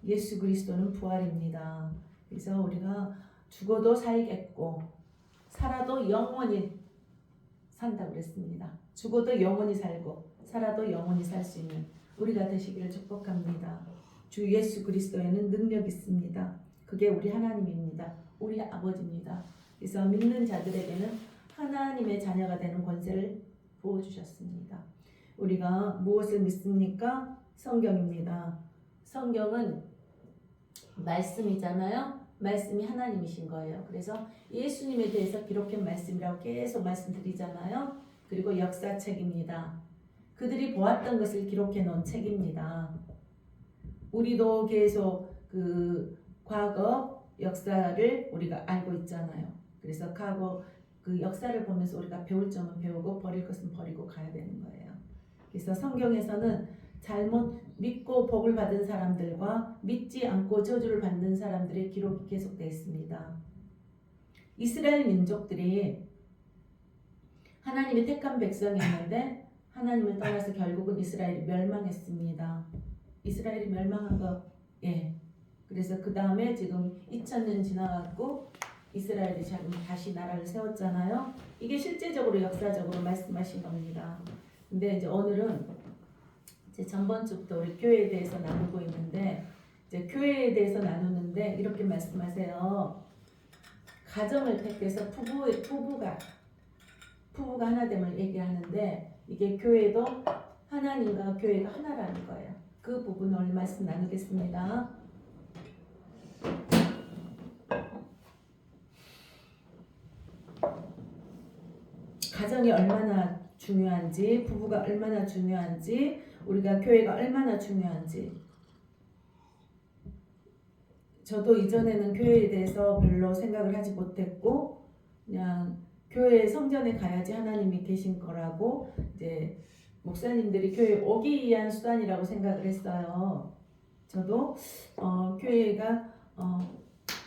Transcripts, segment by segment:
예수 그리스도는 부활입니다. 그래서 우리가 죽어도 살겠고 살아도 영원히 산다고 그랬습니다. 죽어도 영원히 살고 살아도 영원히 살 수 있는 우리가 되시기를 축복합니다. 주 예수 그리스도에는 능력이 있습니다. 그게 우리 하나님입니다. 우리 아버지입니다. 그래서 믿는 자들에게는 하나님의 자녀가 되는 권세를 부어주셨습니다. 우리가 무엇을 믿습니까? 성경입니다. 성경은 말씀이잖아요. 말씀이 하나님이신 거예요. 그래서 예수님에 대해서 기록한 말씀이라고 계속 말씀드리잖아요. 그리고 역사책입니다. 그들이 보았던 것을 기록해 놓은 책입니다. 우리도 계속 그 과거 역사를 우리가 알고 있잖아요. 그래서 과거 그 역사를 보면서 우리가 배울 점은 배우고 버릴 것은 버리고 가야 되는 거예요. 그래서 성경에서는 잘못 믿고 복을 받은 사람들과 믿지 않고 저주를 받는 사람들의 기록이 계속되어 있습니다. 이스라엘 민족들이 하나님의 택한 백성이었는데 하나님을 떠나서 결국은 이스라엘이 멸망했습니다. 이스라엘이 멸망한 거, 예. 그래서 그 다음에 지금 2000년 지나갔고 이스라엘이 지금 다시 나라를 세웠잖아요. 이게 실제적으로 역사적으로 말씀하신 겁니다. 근데 이제 오늘은 이제 전번 주부터 우리 교회에 대해서 나누고 있는데 이제 교회에 대해서 나누는데 이렇게 말씀하세요. 가정을 택해서 부부가 하나됨을 얘기하는데 이게 교회도 하나님과 교회가 하나라는 거예요. 그 부분을 오늘 말씀 나누겠습니다. 가정이 얼마나 중요한지, 부부가 얼마나 중요한지, 우리가 교회가 얼마나 중요한지. 저도 이전에는 교회에 대해서 별로 생각을 하지 못했고 그냥 교회 성전에 가야지 하나님이 계신 거라고 이제 목사님들이 교회에 오기 위한 수단이라고 생각을 했어요. 저도 교회가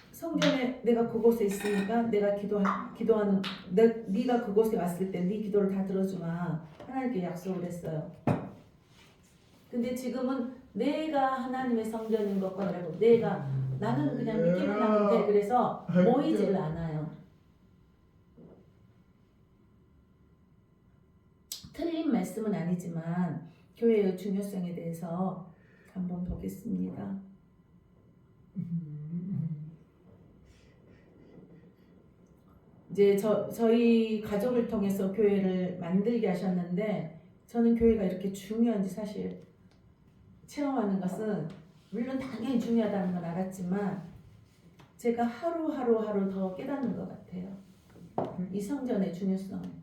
성전에 내가 그곳에 있으니까 내가 기도하는 네가 그곳에 왔을 때 네 기도를 다 들어주마 하나님께 약속을 했어요. 근데 지금은 내가 하나님의 성전인 것과 다르고 나는 그냥 믿기만 하면 돼. 그래서 모이지를 않아요. 틀린 말씀은 아니지만 교회의 중요성에 대해서 한번 보겠습니다. 이제 저희 가족을 통해서 교회를 만들게 하셨는데 저는 교회가 이렇게 중요한지 사실 체험하는 것은 물론 당연히 중요하다는 건 알았지만 제가 하루 더 깨닫는 것 같아요. 이 성전의 중요성.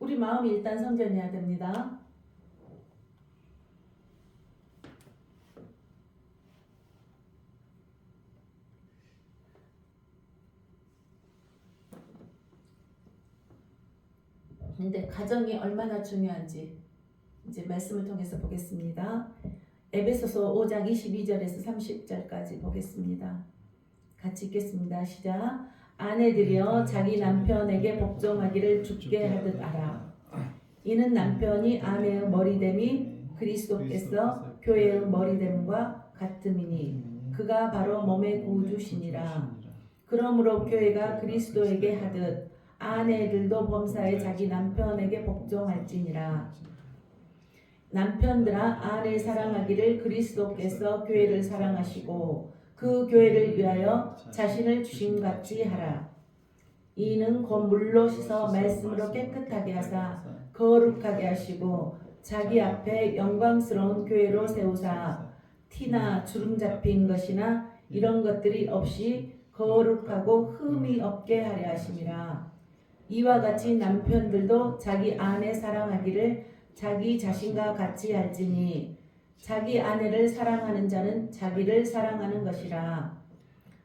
우리 마음이 일단 성전이어야 됩니다. 근데 가정이 얼마나 중요한지 이제 말씀을 통해서 보겠습니다. 에베소서 5장 22절에서 30절까지 보겠습니다. 같이 읽겠습니다. 시작. 아내들이여 자기 남편에게 복종하기를 주께 하듯 알아. 이는 남편이 아내의 머리됨이 그리스도께서 교회의 머리됨과 같음이니 그가 바로 몸의 구주시니라. 그러므로 교회가 그리스도에게 하듯 아내들도 범사에 자기 남편에게 복종할지니라. 남편들아 아내 사랑하기를 그리스도께서 교회를 사랑하시고 그 교회를 위하여 자신을 주심같이 하라. 이는 곧 물로 씻어 말씀으로 깨끗하게 하사 거룩하게 하시고 자기 앞에 영광스러운 교회로 세우사 티나 주름 잡힌 것이나 이런 것들이 없이 거룩하고 흠이 없게 하려 하심이라. 이와 같이 남편들도 자기 아내 사랑하기를 자기 자신과 같이 할지니 자기 아내를 사랑하는 자는 자기를 사랑하는 것이라.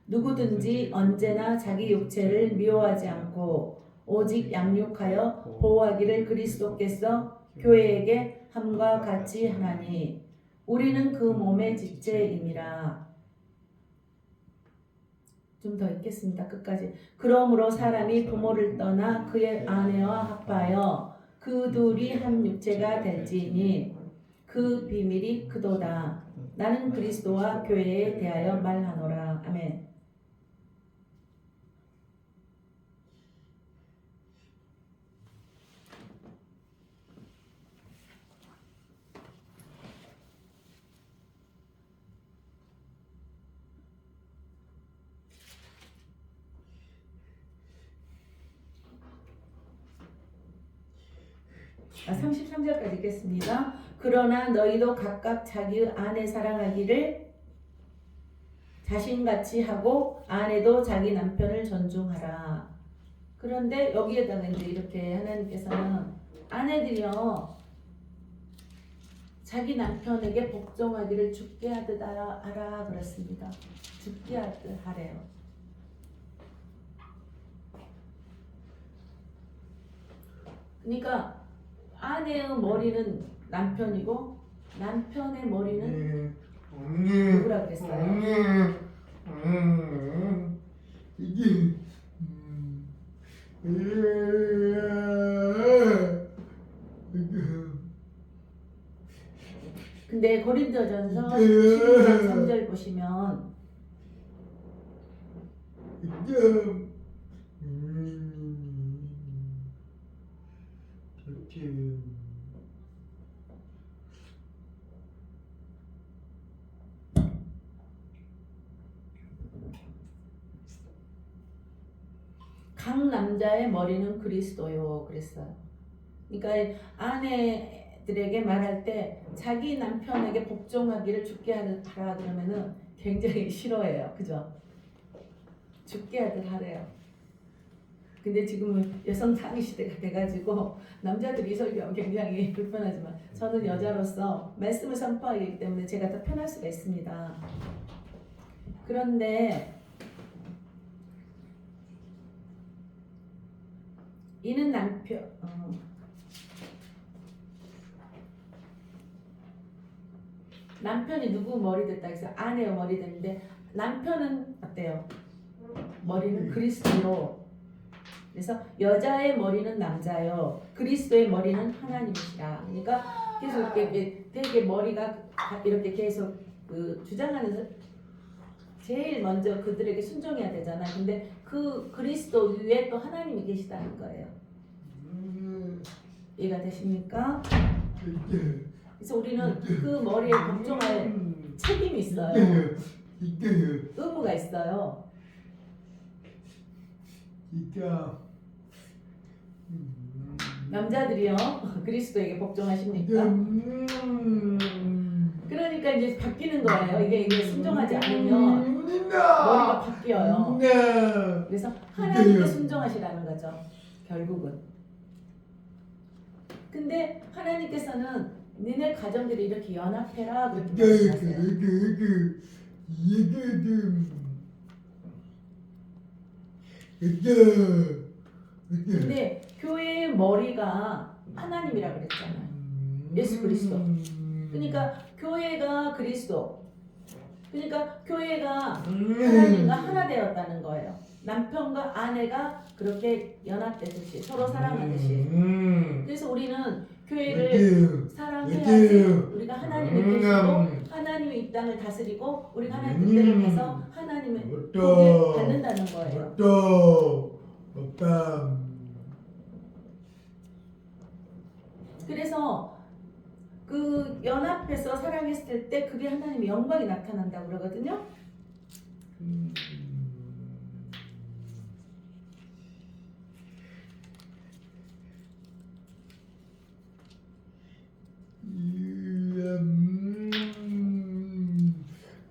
누구든지 언제나 자기 육체를 미워하지 않고 오직 양육하여 보호하기를 그리스도께서 교회에게 함과 같이 하나니 우리는 그 몸의 지체임이라. 좀 더 읽겠습니다. 끝까지. 그러므로 사람이 부모를 떠나 그의 아내와 합하여 그 둘이 한 육체가 될지니 그 비밀이 크도다. 나는 그리스도와 교회에 대하여 말하노라. 아멘. 아, 33절까지 읽겠습니다. 그러나 너희도 각각 자기의 아내 사랑하기를 자신같이 하고 아내도 자기 남편을 존중하라. 그런데 여기에다가 이제 이렇게 하나님께서는 아내들이요 자기 남편에게 복종하기를 죽게 하듯 하라 그랬습니다. 죽게 하듯 하래요. 그러니까 아내의 머리는 남편이고 남편의 머리는 누구라 그랬어요? 이게 근데 고린도전서 12장 3절 보시면 각 남자의 머리는 그리스도요 그랬어요. 그러니까 아내들에게 말할 때 자기 남편에게 복종하기를 죽게 하라 그러면은 굉장히 싫어해요. 그죠? 죽게 하듯 하래요. 근데 지금은 여성 상위 시대가 돼가지고 남자들이 설교하면 굉장히 불편하지만 저는 여자로서 말씀을 선포하기 때문에 제가 더 편할 수가 있습니다. 그런데 이는 남편이 누구 머리 됐다 해서 아내의 머리 됐는데 남편은 어때요? 머리는 그리스도로. 그래서 여자의 머리는 남자요. 그리스도의 머리는 하나님이시라. 그러니까 계속 이렇게 되게 머리가 이렇게 계속 주장하는 제일 먼저 그들에게 순종해야 되잖아요. 근데 그 그리스도 위에 또 하나님이 계시다는 거예요. 이해가 되십니까? 그래서 우리는 그 머리에 복종할 책임이 있어요. 의무가 있어요. 남자들이요 그리스도에게 복종하십니까? 그러니까 이제 바뀌는 거예요. 이게 순종하지 않으면 머리가 바뀌어요. 그래서 하나님께 순종하시라는 거죠. 결국은. 근데 하나님께서는 니네 가정들이 이렇게 연합해라 그렇게 말씀하세요. 근데 교회의 머리가 하나님이라 그랬잖아요. 예수 그리스도. 그러니까 교회가 그리스도. 그러니까 교회가 하나님과 하나 되었다는 거예요. 남편과 아내가 그렇게 연합되듯이 서로 사랑하듯이. 그래서 우리는 교회를 사랑해야지 우리가 하나님이 계시고 하나님이 이 땅을 다스리고 우리가 하나님 뜻대로 해서 하나님의 복을 받는다는 거예요. 그래서 그 연합해서 사랑했을 때 그게 하나님의 영광이 나타난다고 그러거든요.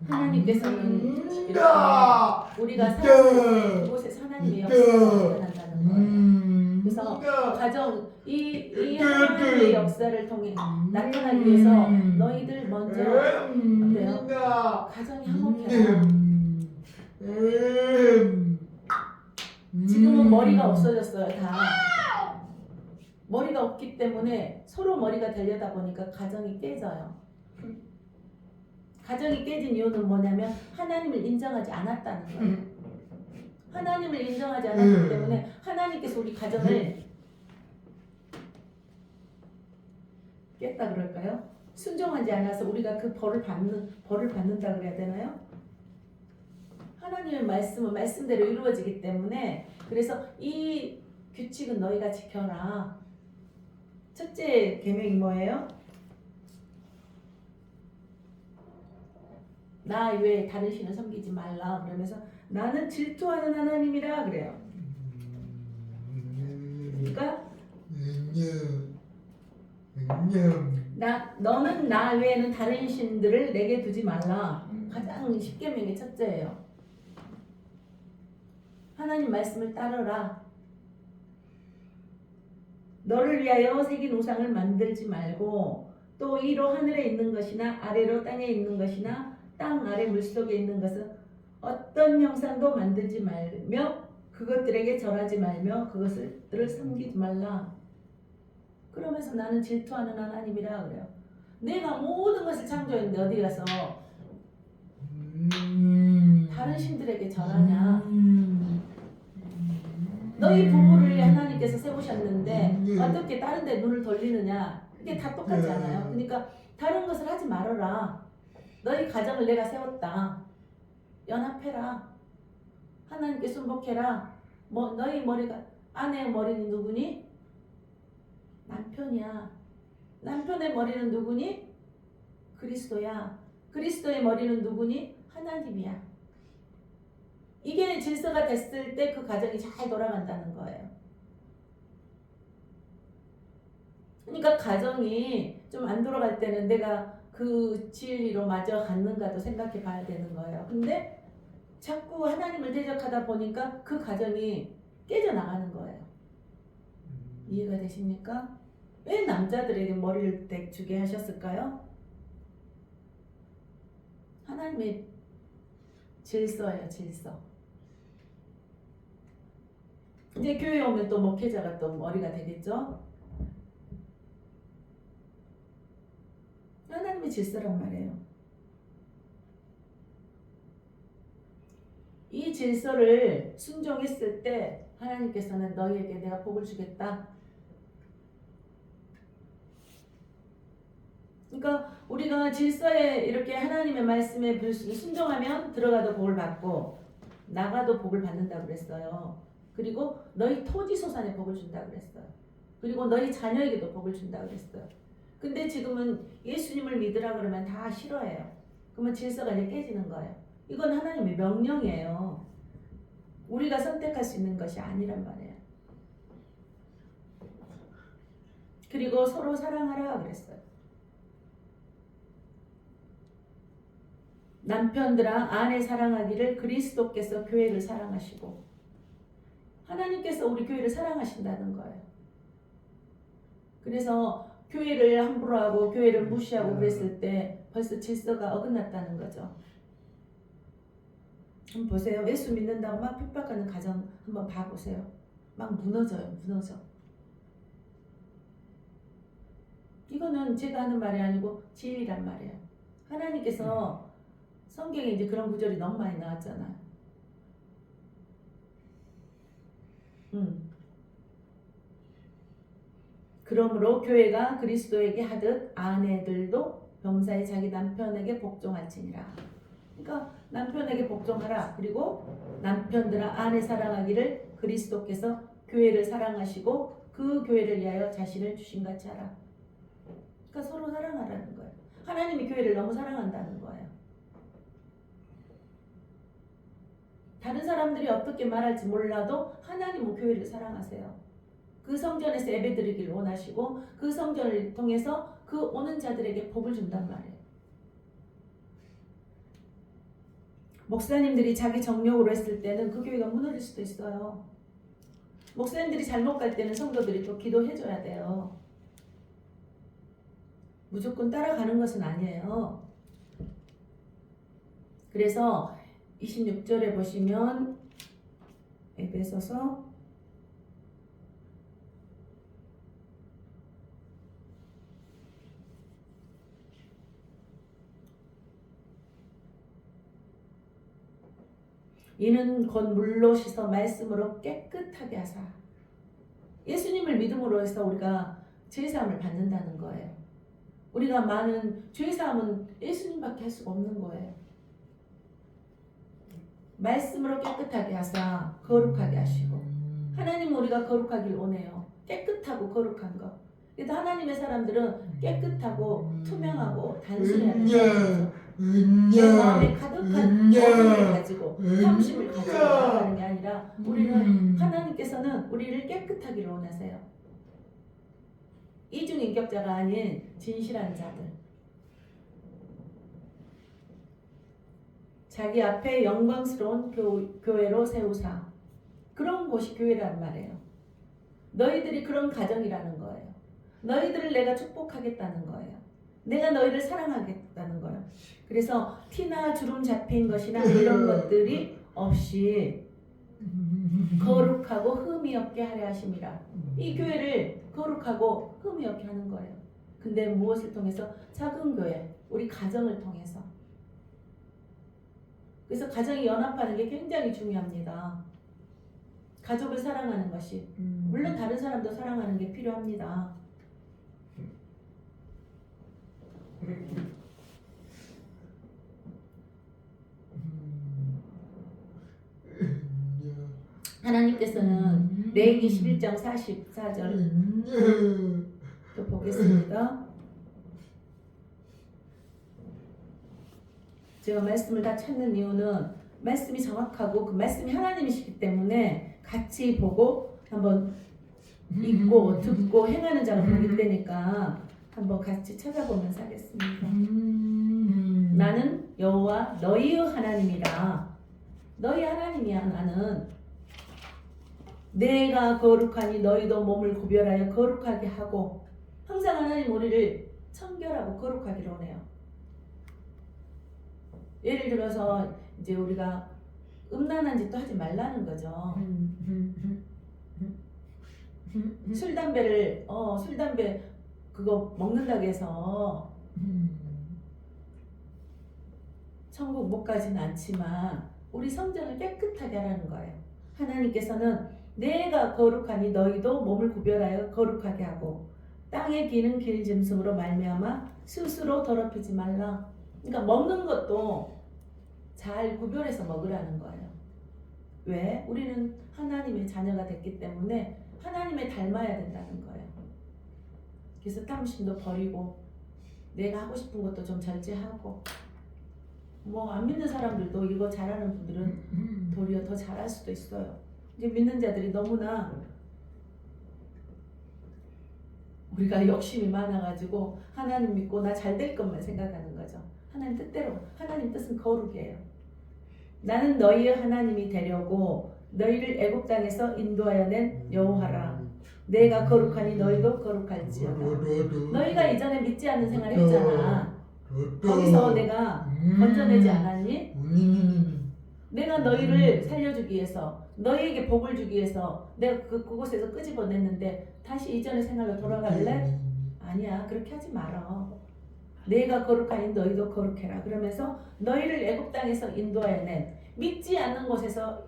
하나님께서는 이렇게 우리가 살아갈 그곳에 하나님의 역사가 나타난다는 거예요. 그래서 가정 이 하나님의 역사를 통해 나타나기 위해서 너희들 먼저 어때요? 가정이 화목해라. 지금은 머리가 없어졌어요. 다 머리가 없기 때문에 서로 머리가 되려다 보니까 가정이 깨져요. 가정이 깨진 이유는 뭐냐면 하나님을 인정하지 않았다는 거예요. 하나님을 인정하지 않았기 때문에 하나님께서 우리 가정을 깼다 그럴까요? 순종하지 않아서 우리가 그 벌을 받는다 그래야 되나요? 하나님의 말씀은 말씀대로 이루어지기 때문에 그래서 이 규칙은 너희가 지켜라. 첫째 계명이 뭐예요? 나 외에 다른 신을 섬기지 말라. 그러면서 나는 질투하는 하나님이라 그래요. 그러니까 너는 나 외에는 다른 신들을 내게 두지 말라. 가장 십계명의 첫째예요. 하나님 말씀을 따르라. 너를 위하여 새긴 우상을 만들지 말고 또 위로 하늘에 있는 것이나 아래로 땅에 있는 것이나 땅 아래 물속에 있는 것은 어떤 형상도 만들지 말며 그것들에게 절하지 말며 그것들을 섬기지 말라. 그러면서 나는 질투하는 하나님이라 그래요. 내가 모든 것을 창조했는데 어디 가서 다른 신들에게 절하냐. 너희 부부를 하나님께서 세우셨는데 어떻게 다른 데 눈을 돌리느냐. 그게 다 똑같지 않아요. 그러니까 다른 것을 하지 말아라. 너희 가정을 내가 세웠다. 연합해라. 하나님께 순복해라. 너희 머리가 아내의 머리는 누구니? 남편이야. 남편의 머리는 누구니? 그리스도야. 그리스도의 머리는 누구니? 하나님이야. 이게 질서가 됐을 때 그 가정이 잘 돌아간다는 거예요. 그러니까 가정이 좀 안 돌아갈 때는 내가 그 진리로 마저 갔는가도 생각해 봐야 되는 거예요. 근데 자꾸 하나님을 대적하다 보니까 그 가정이 깨져나가는 거예요. 이해가 되십니까? 왜 남자들에게 머리를 주게 하셨을까요? 하나님의 질서예요, 질서. 이제 교회 오면 또 목회자가 또 머리가 되겠죠? 하나님의 질서란 말이에요. 이 질서를 순종했을 때 하나님께서는 너희에게 내가 복을 주겠다. 그러니까 우리가 질서에 이렇게 하나님의 말씀에 순종하면 들어가도 복을 받고 나가도 복을 받는다고 그랬어요. 그리고 너희 토지 소산에 복을 준다고 그랬어요. 그리고 너희 자녀에게도 복을 준다고 그랬어요. 근데 지금은 예수님을 믿으라 그러면 다 싫어해요. 그러면 질서가 이제 깨지는 거예요. 이건 하나님의 명령이에요. 우리가 선택할 수 있는 것이 아니란 말이에요. 그리고 서로 사랑하라 그랬어요. 남편들아 아내 사랑하기를 그리스도께서 교회를 사랑하시고 하나님께서 우리 교회를 사랑하신다는 거예요. 그래서 교회를 함부로 하고 교회를 무시하고 그랬을 때 벌써 질서가 어긋났다는 거죠. 한번 보세요. 예수 믿는다고 막 핍박하는 가정 한번 봐보세요. 막 무너져요. 무너져. 이거는 제가 하는 말이 아니고 진리란 말이에요. 하나님께서 성경에 이제 그런 구절이 너무 많이 나왔잖아요. 그러므로 교회가 그리스도에게 하듯 아내들도 범사에 자기 남편에게 복종할지니라. 그러니까 남편에게 복종하라. 그리고 남편들아 아내 사랑하기를 그리스도께서 교회를 사랑하시고 그 교회를 위하여 자신을 주신 같이 하라. 그러니까 서로 사랑하라는 거예요. 하나님이 교회를 너무 사랑한다는 거예요. 다른 사람들이 어떻게 말할지 몰라도 하나님은 교회를 사랑하세요. 그 성전에서 예배드리기를 원하시고 그 성전을 통해서 그 오는 자들에게 복을 준단 말이에요. 목사님들이 자기 정욕으로 했을 때는 그 교회가 무너질 수도 있어요. 목사님들이 잘못 갈 때는 성도들이 또 기도해줘야 돼요. 무조건 따라가는 것은 아니에요. 그래서 26절에 보시면 에베소서 이는 곧 물로 씻어 말씀으로 깨끗하게 하사. 예수님을 믿음으로 해서 우리가 제사함을 받는다는 거예요. 우리가 많은 죄사함은 예수님밖에 할 수가 없는 거예요. 말씀으로 깨끗하게 하사 거룩하게 하시고, 하나님은 우리가 거룩하길 원해요. 깨끗하고 거룩한 거. 그래서 하나님의 사람들은 깨끗하고 투명하고 단순해야 된다는 거죠. 내 마음에 가득한 어둠을 가지고 탐심을 가지고 나아가는 게 아니라, 우리는 하나님께서는 우리를 깨끗하기를 원하세요. 이중인격자가 아닌 진실한 자들, 자기 앞에 영광스러운 교회로 세우사, 그런 곳이 교회란 말이에요. 너희들이 그런 가정이라는 거예요. 너희들을 내가 축복하겠다는 거예요. 내가 너희를 사랑하겠다는 거예요. 그래서 티나 주름 잡힌 것이나 이런 것들이 없이 거룩하고 흠이 없게 하려 하심이라. 이 교회를 거룩하고 흠이 없게 하는 거예요. 근데 무엇을 통해서? 작은 교회, 우리 가정을 통해서. 그래서 가정이 연합하는 게 굉장히 중요합니다. 가족을 사랑하는 것이, 물론 다른 사람도 사랑하는 게 필요합니다. 하나님께서는 레위기 11장 44절 또 보겠습니다. 제가 말씀을 다 찾는 이유는 말씀이 정확하고 그 말씀이 하나님이시기 때문에 같이 보고 한번 읽고 듣고 행하는 자가 보기 때니까 한번 같이 찾아보면서 하겠습니다. 나는 여호와 너희의 하나님이라. 너희 하나님이야. 나는 내가 거룩하니 너희도 몸을 구별하여 거룩하게 하고. 항상 하나님 우리를 청결하고 거룩하기를 원해요. 예를 들어서 이제 우리가 음란한 짓도 하지 말라는 거죠. 술 담배 그거 먹는다고 해서 천국 못 가진 않지만 우리 성전을 깨끗하게 하라는 거예요. 하나님께서는 내가 거룩하니 너희도 몸을 구별하여 거룩하게 하고 땅에 기는 길짐승으로 말미암아 스스로 더럽히지 말라. 그러니까 먹는 것도 잘 구별해서 먹으라는 거예요. 왜? 우리는 하나님의 자녀가 됐기 때문에 하나님을 닮아야 된다는 거예요. 그래서 탐심도 버리고 내가 하고 싶은 것도 좀 절제하고, 뭐 안 믿는 사람들도 이거 잘하는 분들은 도리어 더 잘할 수도 있어요. 이제 믿는 자들이 너무나 우리가 욕심이 많아가지고 하나님 믿고 나 잘 될 것만 생각하는 거죠. 하나님 뜻대로, 하나님 뜻은 거룩이에요. 나는 너희의 하나님이 되려고 너희를 애굽 땅에서 인도하여 낸 여호와라. 내가 거룩하니 너희도 거룩할지어다. 너희가 이전에 믿지 않는 생활 했잖아. 거기서 내가 건져내지 않았니? 내가 너희를 살려주기 위해서, 너희에게 복을 주기 위해서 내가 그곳에서 끄집어냈는데 다시 이전의 생활로 돌아갈래? 아니야. 그렇게 하지 말아. 내가 거룩하니 너희도 거룩해라. 그러면서 너희를 애굽 땅에서 인도하여 낸, 믿지 않는 곳에서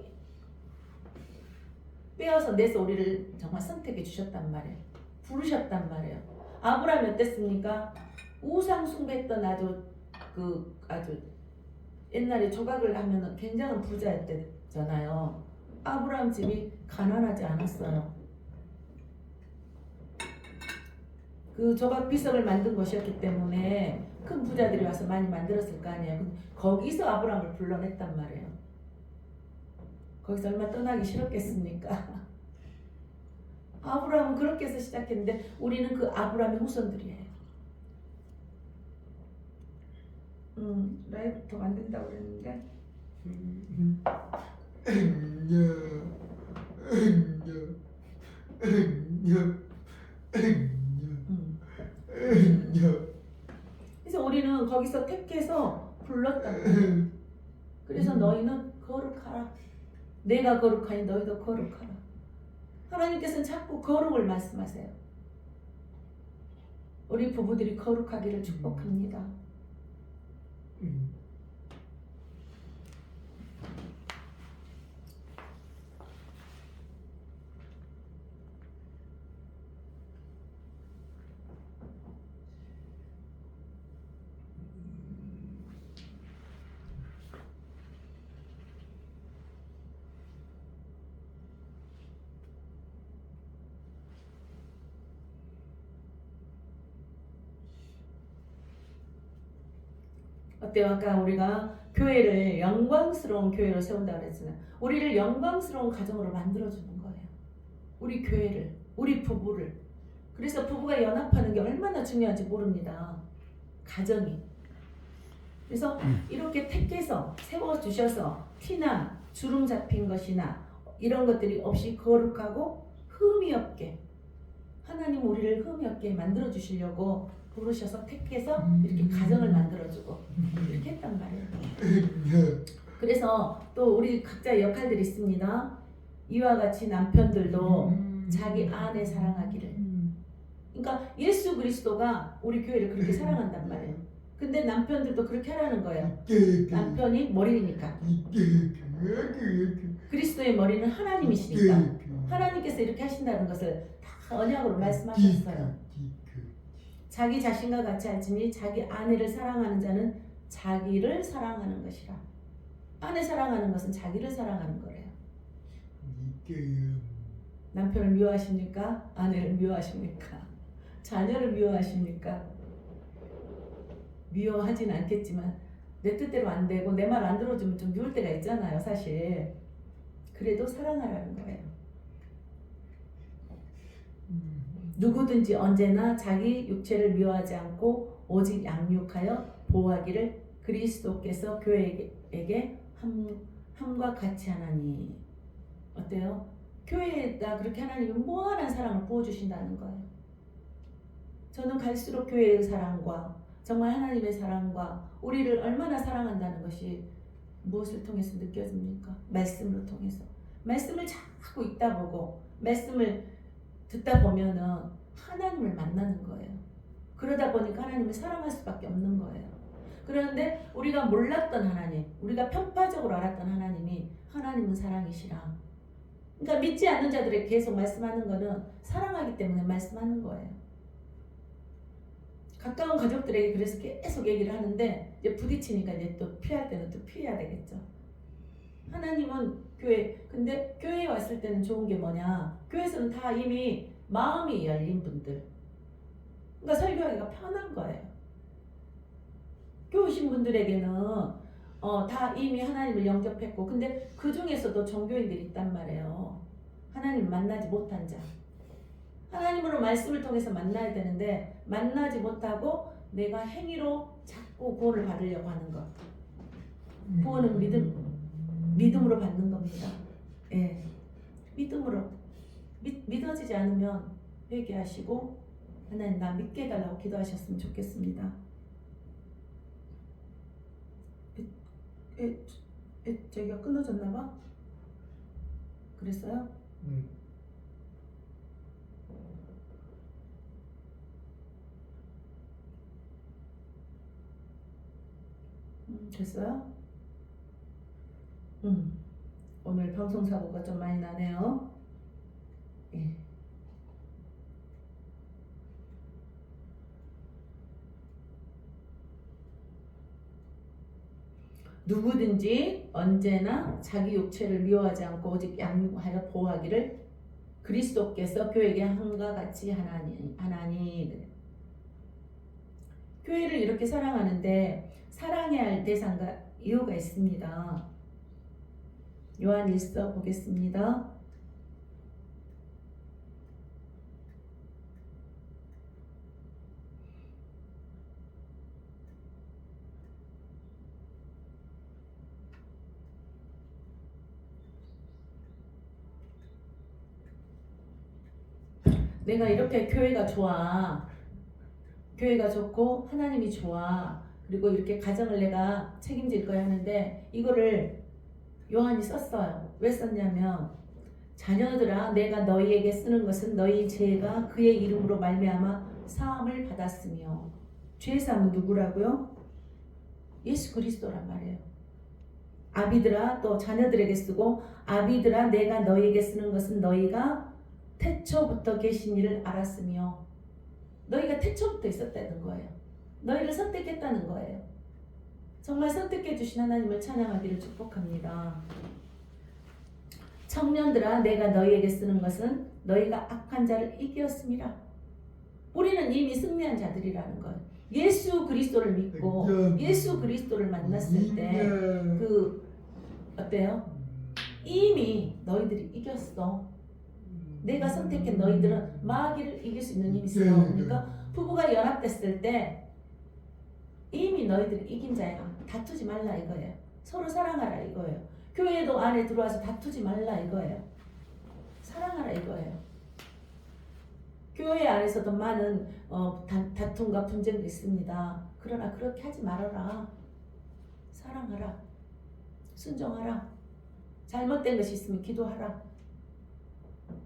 빼어서 내서 우리를 정말 선택해 주셨단 말이에요. 부르셨단 말이에요. 아브라함이 어땠습니까? 우상 숭배했던 아주 옛날에 조각을 하면 굉장한 부자였잖아요. 아브라함 집이 가난하지 않았어요. 그 조각 비석을 만든 것이었기 때문에 큰 부자들이 와서 많이 만들었을 거 아니에요. 거기서 아브라함을 불러냈단 말이에요. 거기서 얼마 떠나기 싫었겠습니까? 아브라함은 그렇게 해서 시작했는데 우리는 그 아브라함의 후손들이에요. 라이브 더 만든다고 그랬는데 그래서 우리는 거기서 택해서 불렀단 말이에요. 그래서 너희는 거룩하라. 내가 거룩하니 너희도 거룩하라. 하나님께서는 자꾸 거룩을 말씀하세요. 우리 부부들이 거룩하기를 축복합니다. 어때요? 아까 우리가 교회를 영광스러운 교회로 세운다고 그랬잖아요. 우리를 영광스러운 가정으로 만들어주는 거예요. 우리 교회를, 우리 부부를. 그래서 부부가 연합하는 게 얼마나 중요한지 모릅니다. 가정이. 그래서 이렇게 택해서 세워주셔서 티나 주름 잡힌 것이나 이런 것들이 없이 거룩하고 흠이 없게, 하나님 우리를 흠이 없게 만들어 주시려고 부르셔서 택해서 이렇게 가정을 만들어주고 이렇게 했단 말이에요. 그래서 또 우리 각자 역할들이 있습니다. 이와 같이 남편들도 자기 아내 사랑하기를. 그러니까 예수 그리스도가 우리 교회를 그렇게 사랑한단 말이에요. 근데 남편들도 그렇게 하라는 거예요. 남편이 머리니까. 그리스도의 머리는 하나님이시니까. 하나님께서 이렇게 하신다는 것을 다 언약으로 말씀하셨어요. 자기 자신과 같이 할지니 자기 아내를 사랑하는 자는 자기를 사랑하는 것이라. 아내 사랑하는 것은 자기를 사랑하는 거래요. 남편을 미워하십니까? 아내를 미워하십니까? 자녀를 미워하십니까? 미워하진 않겠지만 내 뜻대로 안 되고 내 말 안 들어주면 좀 미울 때가 있잖아요, 사실. 그래도 사랑하라는 거예요. 누구든지 언제나 자기 육체를 미워하지 않고 오직 양육하여 보호하기를 그리스도께서 교회에게 함과 같이 하나니. 어때요? 교회에다 그렇게 하나님이 무한한 사랑을 부어주신다는 거예요. 저는 갈수록 교회의 사랑과 정말 하나님의 사랑과 우리를 얼마나 사랑한다는 것이 무엇을 통해서 느껴집니까? 말씀을 통해서. 말씀을 자꾸 읽다 보고 말씀을 듣다 보면은 하나님을 만나는 거예요. 그러다 보니까 하나님을 사랑할 수밖에 없는 거예요. 그런데 우리가 몰랐던 하나님, 우리가 편파적으로 알았던 하나님이 하나님은 사랑이시라. 그러니까 믿지 않는 자들에게 계속 말씀하는 거는 사랑하기 때문에 말씀하는 거예요. 가까운 가족들에게 그래서 계속 얘기를 하는데 이제 부딪히니까 이제 또 피할 때는 또 피해야 되겠죠. 하나님은 교회, 근데 교회에 왔을 때는 좋은 게 뭐냐? 교회에서는 다 이미 마음이 열린 분들. 그러니까 설교하기가 편한 거예요. 교회 오신 분들에게는 다 이미 하나님을 영접했고, 근데 그 중에서도 종교인들이 있단 말이에요. 하나님을 만나지 못한 자. 하나님으로 말씀을 통해서 만나야 되는데 만나지 못하고 내가 행위로 자꾸 구원을 받으려고 하는 것. 구원은 믿음으로 받는 겁니다. 예, 믿음으로. 믿어지지 않으면 회개하시고 하나님 나 믿게 해달라고 기도하셨으면 좋겠습니다. 저기가 끊어졌나 봐? 그랬어요? 됐어요? 오늘 방송사고가 좀 많이 나네요. 예. 누구든지 언제나 자기 육체를 미워하지 않고 오직 양육하여 보호하기를 그리스도께서 교회에게 함과 같이 하나니. 교회를 이렇게 사랑하는데 사랑해야 할 대상과 이유가 있습니다. 요한일서 보겠습니다. 내가 이렇게 교회가 좋아. 교회가 좋고 하나님이 좋아. 그리고 이렇게 가정을 내가 책임질 거야 하는데 이거를 요한이 썼어요. 왜 썼냐면 자녀들아 내가 너희에게 쓰는 것은 너희 죄가 그의 이름으로 말미암아 사함을 받았으며 죄 사함은 누구라고요? 예수 그리스도란 말이에요. 아비들아 또 자녀들에게 쓰고 아비들아 내가 너희에게 쓰는 것은 너희가 태초부터 계신 이를 알았으며 너희가 태초부터 있었다는 거예요. 너희를 선택했다는 거예요. 정말 선택해 주신 하나님을 찬양하기를 축복합니다. 청년들아 내가 너희에게 쓰는 것은 너희가 악한 자를 이기었음이라. 우리는 이미 승리한 자들이라는 거예요. 예수 그리스도를 믿고 예수 그리스도를 만났을 때 그 어때요? 이미 너희들이 이겼어. 내가 선택한 너희들은 마귀를 이길 수 있는 힘이 있어. 그러니까 부부가 연합됐을 때 이미 너희들이 이긴 자야. 다투지 말라 이거예요. 서로 사랑하라 이거예요. 교회도 안에 들어와서 다투지 말라 이거예요. 사랑하라 이거예요. 교회 안에서도 많은 다툼과 분쟁도 있습니다. 그러나 그렇게 하지 말아라. 사랑하라. 순종하라. 잘못된 것이 있으면 기도하라.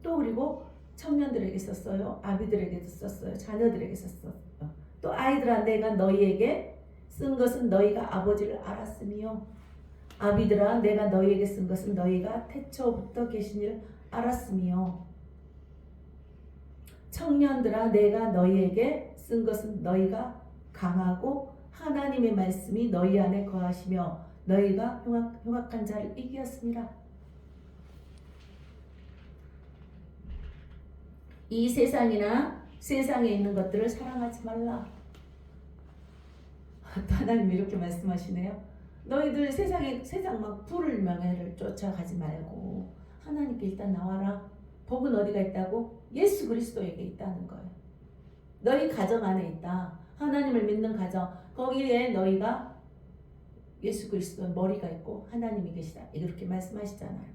또 그리고 청년들에게 썼어요. 아비들에게도 썼어요. 자녀들에게 썼어요. 또 아이들아 내가 너희에게 쓴 것은 너희가 아버지를 알았으며 아비들아 내가 너희에게 쓴 것은 너희가 태초부터 계신 일 알았으며 청년들아 내가 너희에게 쓴 것은 너희가 강하고 하나님의 말씀이 너희 안에 거하시며 너희가 흉악한 자를 이기었습니다. 이 세상이나 세상에 있는 것들을 사랑하지 말라. 또 하나님이 이렇게 말씀하시네요. 너희들 세상 막 부를 명예를 쫓아가지 말고 하나님께 일단 나와라. 복은 어디가 있다고? 예수 그리스도에게 있다는 거예요. 너희 가정 안에 있다. 하나님을 믿는 가정. 거기에 너희가 예수 그리스도의 머리가 있고 하나님이 계시다. 이렇게 말씀하시잖아요.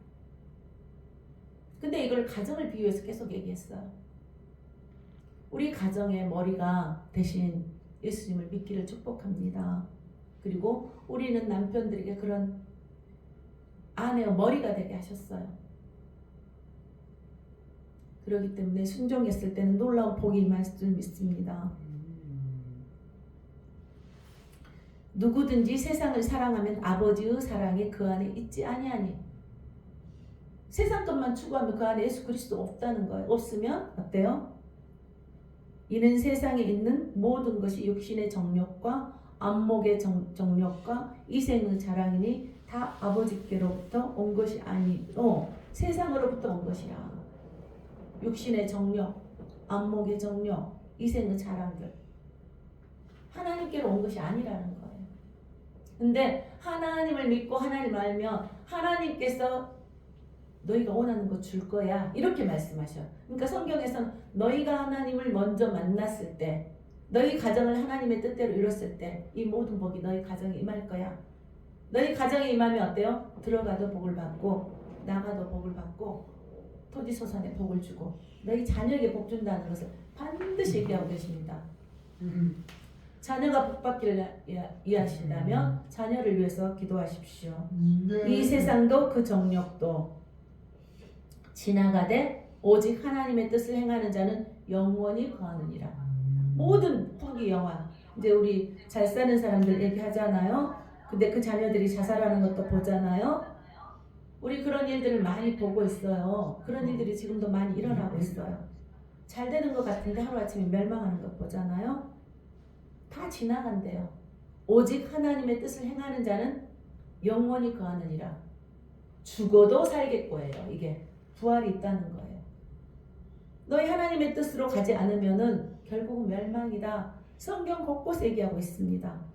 근데 이걸 가정을 비유해서 계속 얘기했어요. 우리 가정의 머리가 대신 예수님을 믿기를 축복합니다. 그리고 우리는 남편들에게 그런 아내의 머리가 되게 하셨어요. 그렇기 때문에 순종했을 때는 놀라운 복이 임할 줄 믿습니다. 누구든지 세상을 사랑하면 아버지의 사랑이 그 안에 있지 아니하니. 세상 것만 추구하면 그 안에 예수 그리스도 없다는 거예요. 없으면 어때요? 이는 세상에 있는 모든 것이 육신의 정욕과 안목의 정욕과 이생의 자랑이니 다 아버지께로부터 온 것이 아니요 세상으로부터 온 것이야. 육신의 정욕, 안목의 정욕, 이생의 자랑들 하나님께로 온 것이 아니라는 거예요. 근데 하나님을 믿고 하나님을 알면 하나님께서 너희가 원하는 거 줄 거야 이렇게 말씀하셔. 그러니까 성경에서는 너희가 하나님을 먼저 만났을 때 너희 가정을 하나님의 뜻대로 이뤘을 때 이 모든 복이 너희 가정에 임할 거야. 너희 가정에 임하면 어때요? 들어가도 복을 받고 나가도 복을 받고 토지소산에 복을 주고 너희 자녀에게 복 준다는 것을 반드시 얘기하고 계십니다. 자녀가 복받기를 이해하신다면 자녀를 위해서 기도하십시오. 이 세상도 그 정욕도 지나가되 오직 하나님의 뜻을 행하는 자는 영원히 거하느니라. 모든 복이 영원. 이제 우리 잘 사는 사람들 얘기하잖아요. 근데 그 자녀들이 자살하는 것도 보잖아요. 우리 그런 일들을 많이 보고 있어요. 그런 일들이 지금도 많이 일어나고 있어요. 잘 되는 것 같은데 하루아침에 멸망하는 것 보잖아요. 다 지나간대요. 오직 하나님의 뜻을 행하는 자는 영원히 거하느니라. 죽어도 살겠고예요. 이게 부활이 있다는 거예요. 너희 하나님의 뜻으로 가지 않으면은 결국은 멸망이다. 성경 곳곳에 얘기하고 있습니다.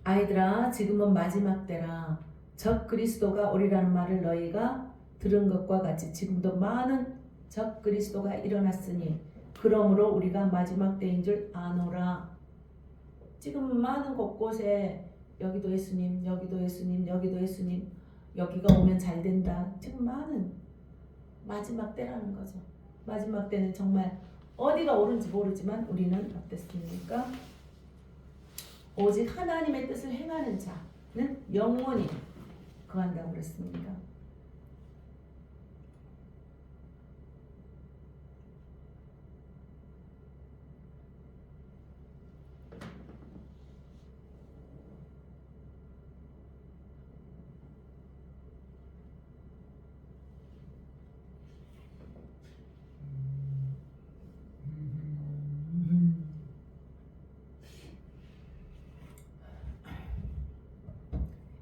아이들아 지금은 마지막 때라. 적 그리스도가 오리라는 말을 너희가 들은 것과 같이 지금도 많은 적 그리스도가 일어났으니 그러므로 우리가 마지막 때인 줄 아노라. 지금 많은 곳곳에 여기도 예수님, 여기도 예수님, 여기도 예수님, 여기가 오면 잘 된다. 지금 많은 마지막 때라는 거죠. 마지막 때는 정말 어디가 옳은지 모르지만 우리는 어땠습니까? 오직 하나님의 뜻을 행하는 자는 영원히 거한다고 그랬습니다.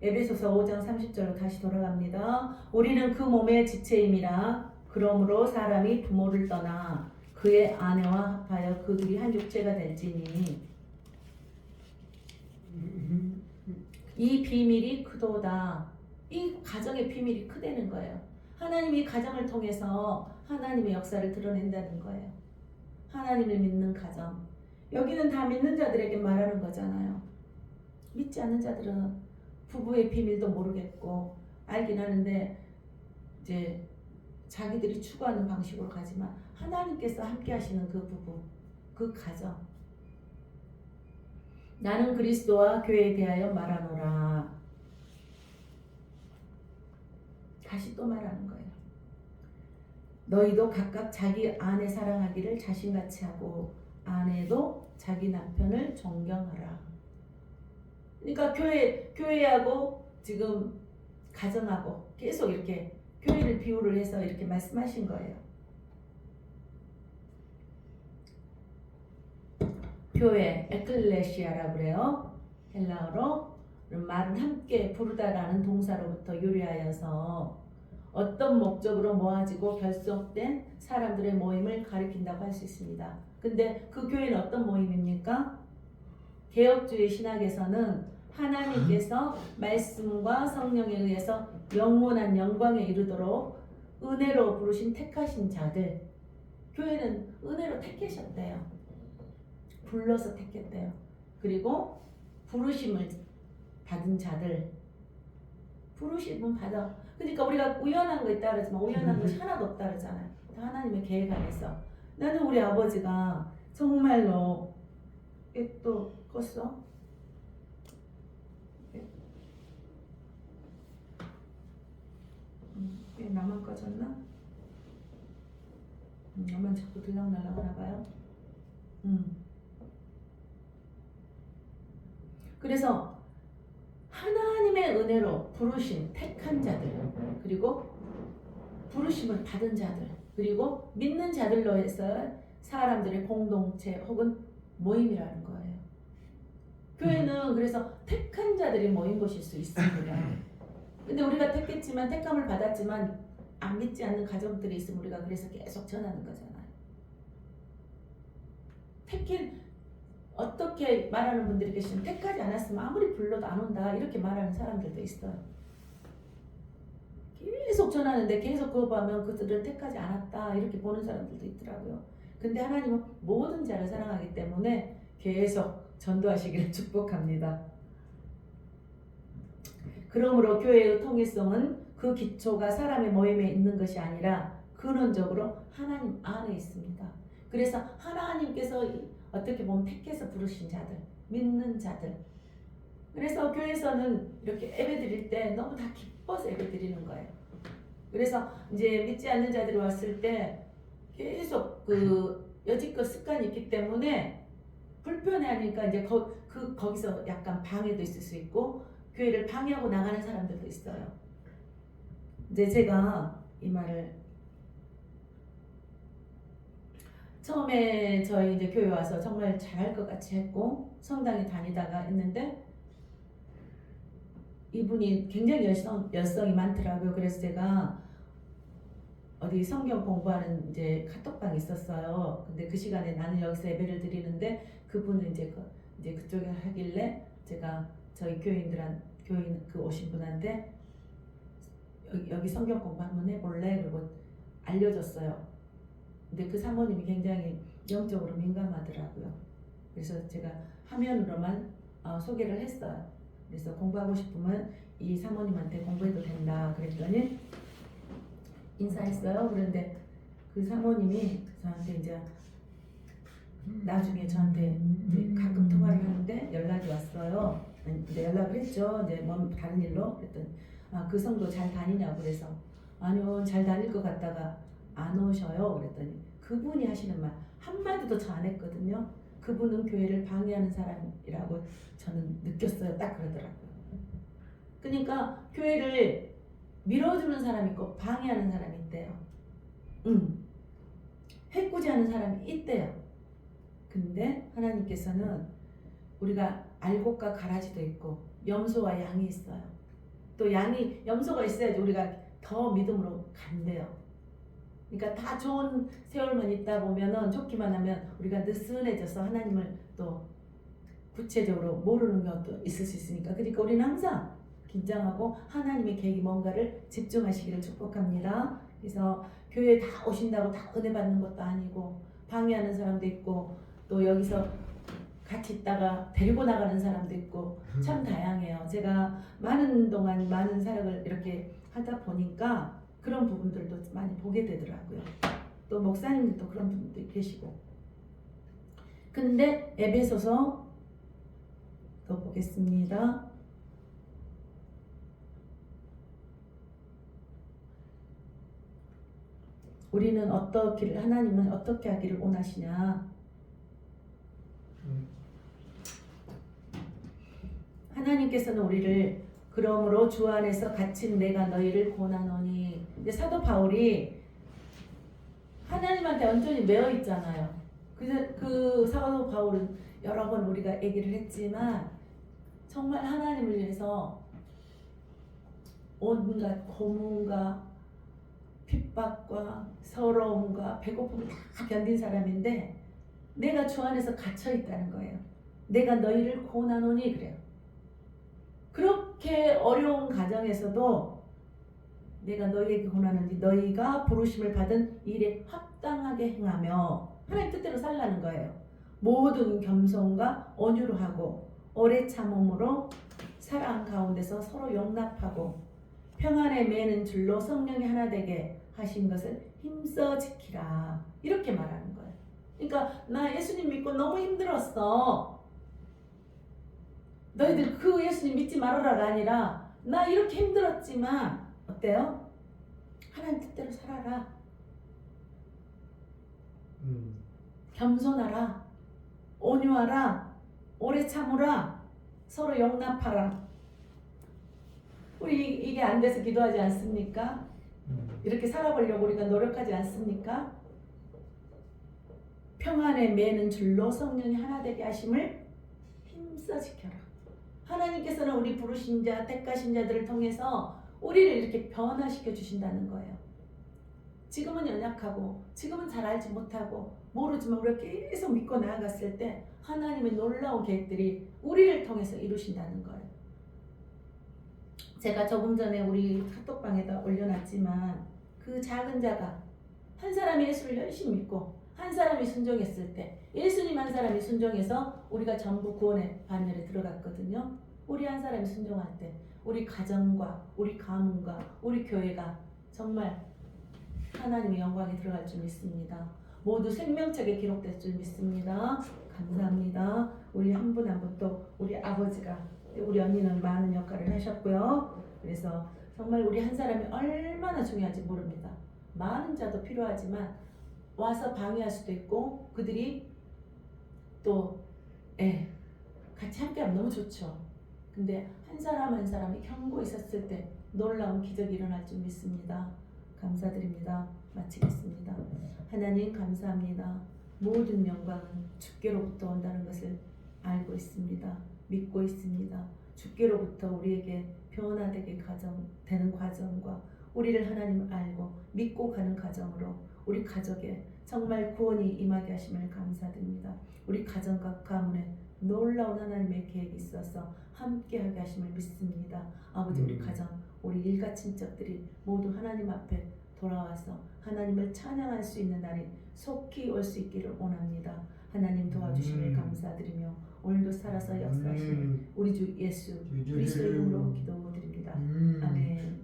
에베소서 5장 30절로 다시 돌아갑니다. 우리는 그 몸의 지체임이라 그러므로 사람이 부모를 떠나 그의 아내와 합하여 그들이 한 육체가 될지니 이 비밀이 크도다. 이 가정의 비밀이 크다는 거예요. 하나님이 가정을 통해서 하나님의 역사를 드러낸다는 거예요. 하나님을 믿는 가정. 여기는 다 믿는 자들에게 말하는 거잖아요. 믿지 않는 자들은 부부의 비밀도 모르겠고 알긴 하는데 이제 자기들이 추구하는 방식으로 가지만 하나님께서 함께 하시는 그 부부, 그 가정. 나는 그리스도와 교회에 대하여 말하노라. 다시 또 말하는 거예요. 너희도 각각 자기 아내 사랑하기를 자신같이 하고 아내도 자기 남편을 존경하라. 그러니까 교회하고 지금 가정하고 계속 이렇게 교회를 비유를 해서 이렇게 말씀하신 거예요. 교회, 에클레시아라고 그래요. 헬라어로 말은 함께 부르다라는 동사로부터 유래하여서 어떤 목적으로 모아지고 결속된 사람들의 모임을 가리킨다고 할 수 있습니다. 근데 그 교회는 어떤 모임입니까? 개혁주의 신학에서는 하나님께서 말씀과 성령에 의해서 영원한 영광에 이르도록 은혜로 부르신 택하신 자들. 교회는 은혜로 택하셨대요. 불러서 택했대요. 그리고 부르심을 받은 자들. 부르심은 받아. 그러니까 우리가 우연한 거 있다 그러지만 우연한 것이 하나도 없다 그러잖아요. 다 하나님의 계획 안에서. 나는 우리 아버지가 정말로 또 껐어? 왜 나만 꺼졌나? 나만 자꾸 들락날락 하나 봐요. 그래서 하나님의 은혜로 부르신 택한 자들, 그리고 부르심을 받은 자들, 그리고 믿는 자들로 해서 사람들의 공동체 혹은 모임이라는 거예요. 교회는 그래서 택한 자들이 모인 곳일 수 있습니다. 근데 우리가 택했지만 택함을 받았지만 안 믿지 않는 가정들이 있으면 우리가 그래서 계속 전하는 거잖아요. 어떻게 말하는 분들이 계시면 택하지 않았으면 아무리 불러도 안 온다 이렇게 말하는 사람들도 있어요. 계속 전하는데 계속 그거 보면 그들을 택하지 않았다 이렇게 보는 사람들도 있더라고요. 근데 하나님은 모든 자를 사랑하기 때문에 계속 전도하시기를 축복합니다. 그러므로 교회의 통일성은 그 기초가 사람의 모임에 있는 것이 아니라 근원적으로 하나님 안에 있습니다. 그래서 하나님께서 어떻게 보면 택해서 부르신 자들, 믿는 자들. 그래서 교회에서는 이렇게 예배드릴 때 너무 다 기뻐서 예배드리는 거예요. 그래서 이제 믿지 않는 자들이 왔을 때 계속 그 여지껏 습관이 있기 때문에 불편해하니까 이제 거기서 약간 방해도 있을 수 있고 교회를 방해하고 나가는 사람들도 있어요. 이제 제가 이 말을 처음에 저희 이제 교회 와서 정말 잘할 것 같이 했고 성당에 다니다가 했는데 이분이 굉장히 열성이 많더라고요. 그래서 제가 어디 성경 공부하는 이제 카톡방이 있었어요. 근데 그 시간에 나는 여기서 예배를 드리는데 그분은 이제 그쪽에 하길래 제가 저희 교인 그 오신 분한테 여기 성경 공부 한번 해볼래? 그리고 알려줬어요. 근데 그 사모님이 굉장히 영적으로 민감하더라고요. 그래서 제가 화면으로만 소개를 했어요. 그래서 공부하고 싶으면 이 사모님한테 공부해도 된다 그랬더니 인사했어요. 그런데 그 사모님이 저한테 이제 나중에 저한테 이제 가끔 통화를 하는데 연락이 왔어요. 근데 연락을 했죠. 이제 뭐 다른 일로 그랬더니 그 성도 잘 다니냐고 그래서 아니요 잘 다닐 것 같다가 안 오셔요. 그랬더니 그분이 하시는 말 한마디도 저 안 했거든요. 그분은 교회를 방해하는 사람이라고 저는 느꼈어요. 딱 그러더라고요. 그러니까 교회를 밀어주는 사람이 있고 방해하는 사람이 있대요. 해코지하는 사람이 있대요. 근데 하나님께서는 우리가 알곡과 가라지도 있고 염소와 양이 있어요. 또 염소가 있어야지 우리가 더 믿음으로 간대요. 그러니까 다 좋은 세월만 있다 보면은 좋기만 하면 우리가 느슨해져서 하나님을 또 구체적으로 모르는 것도 있을 수 있으니까 그러니까 우리는 항상 긴장하고 하나님의 계획이 뭔가를 집중하시기를 축복합니다. 그래서 교회에 다 오신다고 다 은혜 받는 것도 아니고 방해하는 사람도 있고 또 여기서 같이 있다가 데리고 나가는 사람도 있고 참 다양해요. 제가 많은 동안 많은 사역을 이렇게 하다 보니까 그런 부분들도 많이 보게 되더라고요. 또 목사님들도 그런 분들도 계시고. 근데 에베소서 또 보겠습니다. 우리는 어떻기를 하나님은 어떻게 하기를 원하시냐? 하나님께서는 우리를 그러므로 주 안에서 갇힌 내가 너희를 권하노니. 근데 사도 바울이 하나님한테 완전히 매여 있잖아요. 그 사도 바울은 여러 번 우리가 얘기를 했지만 정말 하나님을 위해서 온갖 고문과 핍박과 서러움과 배고픔을 다 견딘 사람인데 내가 주 안에서 갇혀 있다는 거예요. 내가 너희를 권하노니 그래요. 그렇게 어려운 가정에서도 내가 너희에게 권하는지 너희가 부르심을 받은 일에 합당하게 행하며 하나님 뜻대로 살라는 거예요. 모든 겸손과 온유로 하고 오래 참음으로 사랑 가운데서 서로 용납하고 평안에 매는 줄로 성령이 하나 되게 하신 것을 힘써 지키라. 이렇게 말하는 거예요. 그러니까 나 예수님 믿고 너무 힘들었어. 너희들 그 예수님 믿지 말아라가 아니라 나 이렇게 힘들었지만 어때요? 하나님 뜻대로 살아라. 겸손하라. 온유하라. 오래 참으라. 서로 용납하라. 우리 이게 안 돼서 기도하지 않습니까? 이렇게 살아보려고 우리가 노력하지 않습니까? 평안에 매는 줄로 성령이 하나 되게 하심을 힘써 지켜라. 하나님께서는 우리 부르신 자, 택하신 자들을 통해서 우리를 이렇게 변화시켜 주신다는 거예요. 지금은 연약하고 지금은 잘 알지 못하고 모르지만 우리가 계속 믿고 나아갔을 때 하나님의 놀라운 계획들이 우리를 통해서 이루신다는 거예요. 제가 조금 전에 우리 카톡방에다 올려놨지만 그 작은 자가 한 사람이 예수를 열심히 믿고 한 사람이 순종했을 때 예수님 한 사람이 순종해서 우리가 전부 구원의 반열에 들어갔거든요. 우리 한 사람이 순종할 때 우리 가정과 우리 가문과 우리 교회가 정말 하나님의 영광에 들어갈 줄 믿습니다. 모두 생명책에 기록될 줄 믿습니다. 감사합니다. 우리 한 분 한 분 또 우리 아버지가 우리 언니는 많은 역할을 하셨고요. 그래서 정말 우리 한 사람이 얼마나 중요한지 모릅니다. 많은 자도 필요하지만 와서 방해할 수도 있고 그들이 또 같이 함께하면 너무 좋죠. 근데 한 사람 한 사람이 경고 있었을 때 놀라운 기적이 일어날 줄 믿습니다. 감사드립니다. 마치겠습니다. 하나님 감사합니다. 모든 영광은 주께로부터 온다는 것을 알고 있습니다. 믿고 있습니다. 주께로부터 우리에게 변화되게 되는 과정과 우리를 하나님 알고 믿고 가는 과정으로 우리 가족에 정말 구원이 임하게 하심을 감사드립니다. 우리 가정과 가문에 놀라운 하나님의 계획이 있어서 함께하게 하심을 믿습니다. 아버지 우리 가정, 우리 일가 친척들이 모두 하나님 앞에 돌아와서 하나님을 찬양할 수 있는 날이 속히 올 수 있기를 원합니다. 하나님 도와주심을 감사드리며 오늘도 살아서 역사하시는 우리 주 예수 그리스도 이름으로 기도드립니다. 아멘.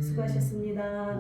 수고하셨습니다.